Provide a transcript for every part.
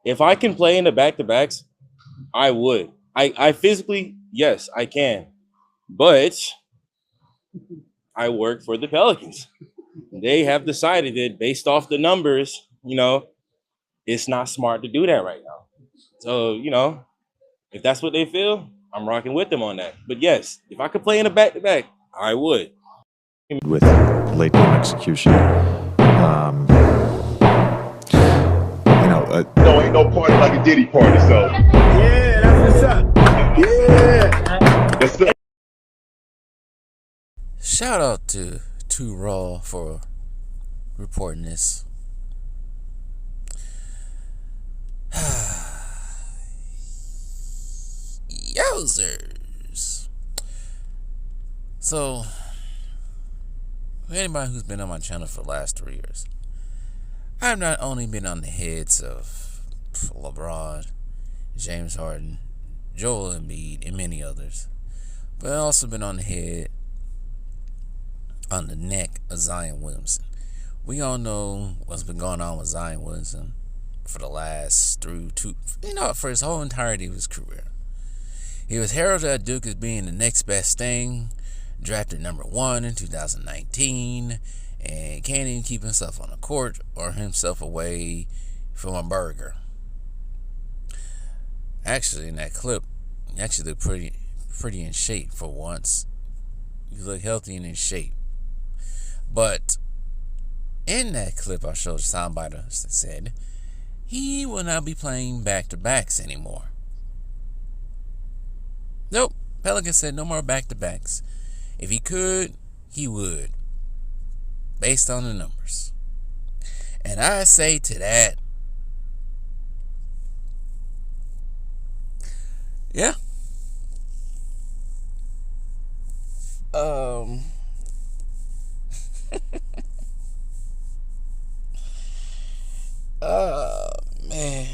If I can play in the back to backs, I would. I physically, yes, I can. But I work for the Pelicans. They have decided that based off the numbers, it's not smart to do that right now. So, if that's what they feel, I'm rocking with them on that. But yes, if I could play in a back to back, I would. With late game execution. No, ain't no party like a Diddy party, so. Yeah, that's what's up. Yeah. Yes, sir. Shout out to Too Raw for reporting this. Yowzers. So, for anybody who's been on my channel for the last 3 years, I've not only been on the heads of LeBron, James Harden, Joel Embiid, and many others, but I've also been on the head, on the neck of Zion Williamson. We all know what's been going on with Zion Williamson for the last for his whole entirety of his career. He was heralded at Duke as being the next best thing, drafted number 1 in 2019, and can't even keep himself on the court or himself away from a burger. Actually, in that clip, you actually look pretty in shape for once. You look healthy and in shape. But in that clip, I showed a soundbite that said he will not be playing back-to-backs anymore. Nope, Pelican said no more back-to-backs. If he could, he would, based on the numbers. And I say to that, yeah. Oh, man.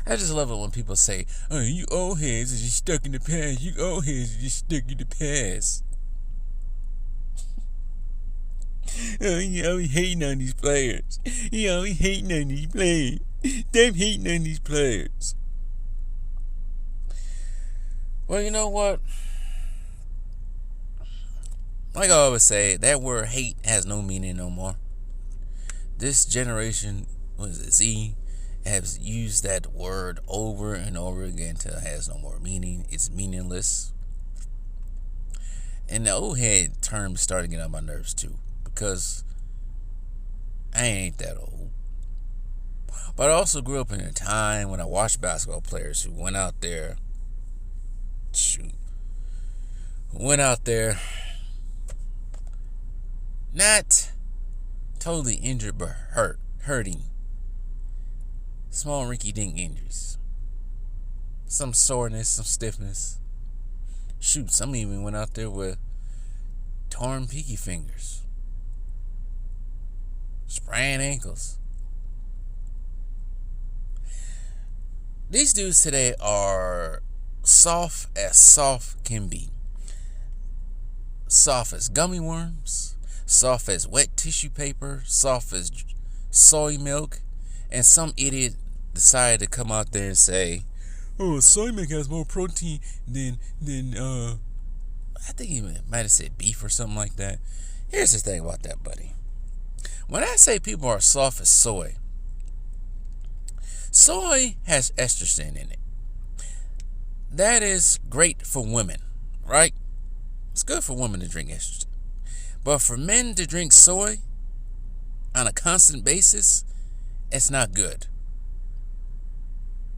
I just love it when people say, "Oh, you old heads are just stuck in the past. You old heads are just stuck in the past." Oh, you always hating on these players. You always hating on these players. Stop hating on these players. Well, you know what? Like I always say, that word hate has no meaning no more. This generation, Z, has used that word over and over again until it has no more meaning. It's meaningless. And the old head term started getting on my nerves too, because I ain't that old. But I also grew up in a time when I watched basketball players who went out there, not totally injured, but hurting. Small rinky-dink injuries. Some soreness, some stiffness. Shoot, some even went out there with torn pinky fingers. Sprained ankles. These dudes today are soft as soft can be. Soft as gummy worms. Soft as wet tissue paper. Soft as soy milk. And some idiot decided to come out there and say, "Oh, soy milk has more protein than I think he might have said beef or something like that." Here's the thing about that, buddy. When I say people are soft as soy has estrogen in it. That is great for women, right? It's good for women to drink estrogen. But for men to drink soy on a constant basis, it's not good.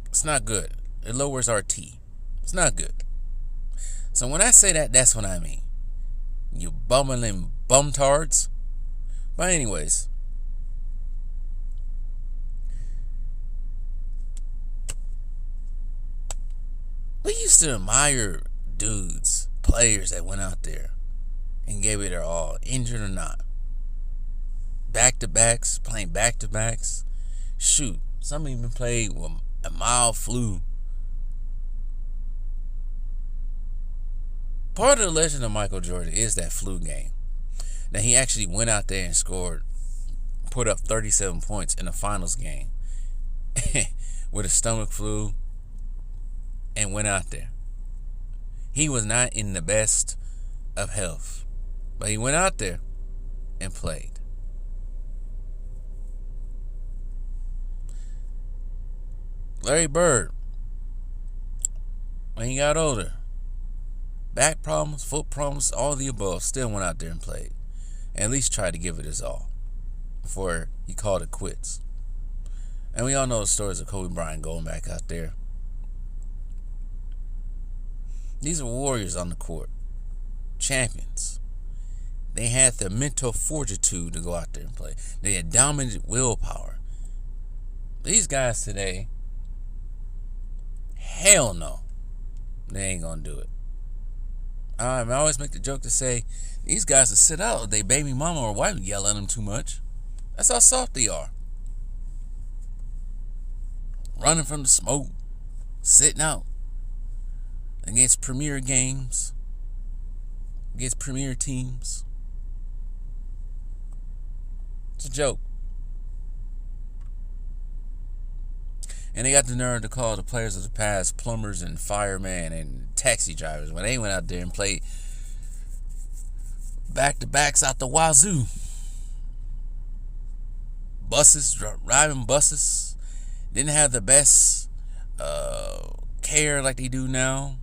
It's not good. It lowers our T. It's not good. So when I say that, that's what I mean. You bumbling bumtards. But anyways, we used to admire dudes, players that went out there and gave it their all, injured or not. Back-to-backs, playing back-to-backs. Shoot, some even played with a mild flu. Part of the legend of Michael Jordan is that flu game. Now, he actually went out there and put up 37 points in the finals game with a stomach flu and went out there. He was not in the best of health, but he went out there and played. Larry Bird, when he got older, back problems, foot problems, all the above, still went out there and played. And at least tried to give it his all before he called it quits. And we all know the stories of Kobe Bryant going back out there. These are warriors on the court, champions. They had the mental fortitude to go out there and play. They had dominant willpower. These guys today, hell no, they ain't gonna do it. I always make the joke to say, these guys will sit out if they baby mama or wife yell at them too much. That's how soft they are. Running from the smoke, sitting out against premier games, against premier teams. It's a joke. And they got the nerve to call the players of the past plumbers and firemen and taxi drivers when they went out there and played back-to-backs out the wazoo. Buses, driving buses, didn't have the best care like they do now.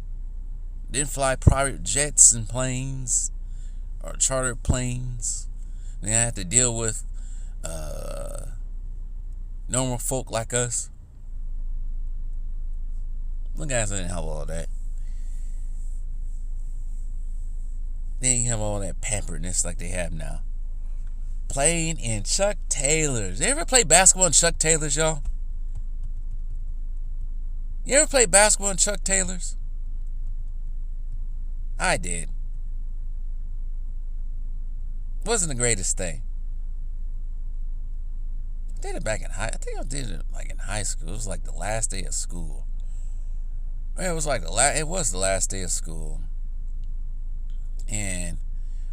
Didn't fly private jets and planes or chartered planes. They had to deal with normal folk like us. Them guys didn't have all that. They didn't have all that pamperedness like they have now. Playing in Chuck Taylors. You ever play basketball in Chuck Taylors, y'all? You ever play basketball in Chuck Taylors? I did. Wasn't the greatest thing. I did it back in I think I did it like in high school. It was like the last day of school. It was like it was the last day of school. And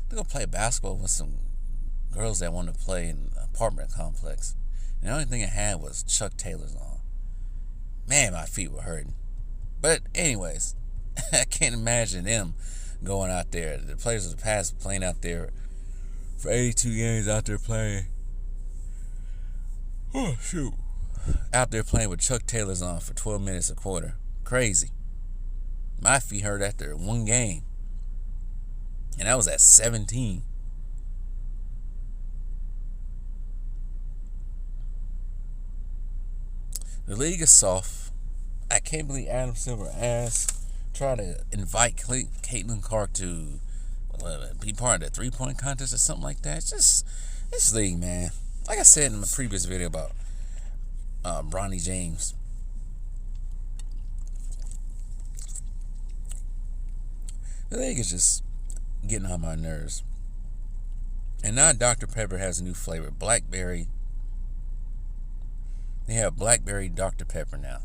we go play basketball with some girls that wanted to play in an apartment complex. And the only thing I had was Chuck Taylors on. Man, my feet were hurting. But anyways, I can't imagine them going out there. The players of the past playing out there for 82 games out there playing. Oh, shoot. Out there playing with Chuck Taylors on for 12 minutes a quarter. Crazy. My feet hurt after one game. And I was at 17. The league is soft. I can't believe Adam Silver tried to invite Caitlin Clark to be part of the 3-point contest or something like that. It's just this league, man. Like I said in my previous video about Bronny James. The league is just getting on my nerves. And now Dr. Pepper has a new flavor, blackberry. They have blackberry Dr. Pepper now.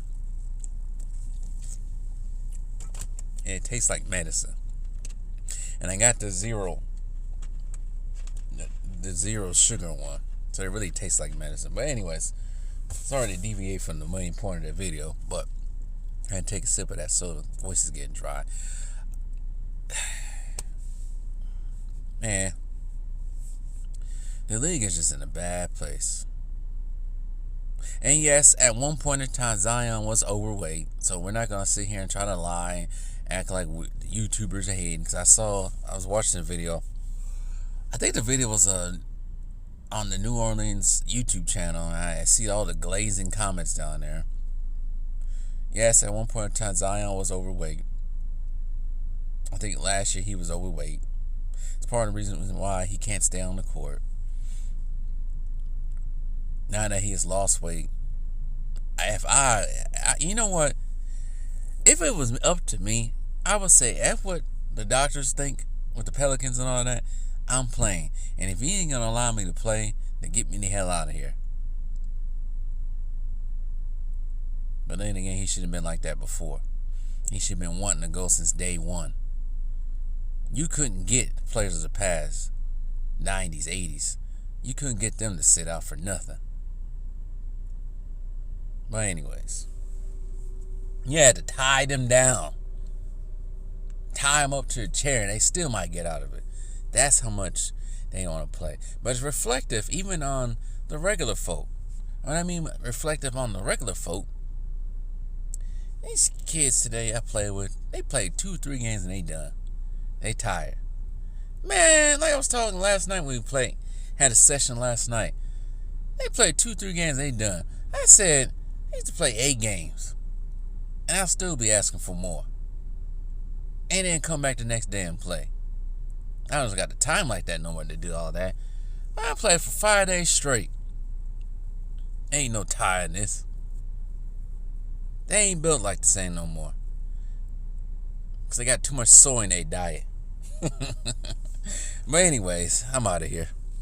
And it tastes like medicine. And I got the zero sugar one. So it really tastes like medicine. But anyways, sorry to deviate from the main point of the video, but I had to take a sip of that soda. Voice is getting dry. Man, the league is just in a bad place. And yes, at one point in time, Zion was overweight. So we're not going to sit here and try to lie and act like YouTubers are hating. Because I was watching the video. I think the video was on the New Orleans YouTube channel. And I see all the glazing comments down there. Yes, at one point in time, Zion was overweight. I think last year he was overweight. It's part of the reason why he can't stay on the court. Now that he has lost weight, you know what? If it was up to me, I would say F what the doctors think with the Pelicans and all that. I'm playing, and if he ain't gonna allow me to play, then get me the hell out of here. But then again, he should have been like that before. He should have been wanting to go since day one. You couldn't get players of the past, 90s, 80s. You couldn't get them to sit out for nothing. But anyways, you had to tie them down. Tie them up to a chair and they still might get out of it. That's how much they want to play. But it's reflective even on the regular folk. When I mean reflective on the regular folk, these kids today I play with, they play 2-3 games and they done. They tired. Man, like I was talking last night when we had a session last night. They played 2-3 games and they done. I said, I used to play 8 games. And I'll still be asking for more. And then come back the next day and play. I don't got the time like that no more to do all that. I played for 5 days straight. Ain't no tiredness. They ain't built like the same no more. Because they got too much soy in their diet. But anyways, I'm out of here.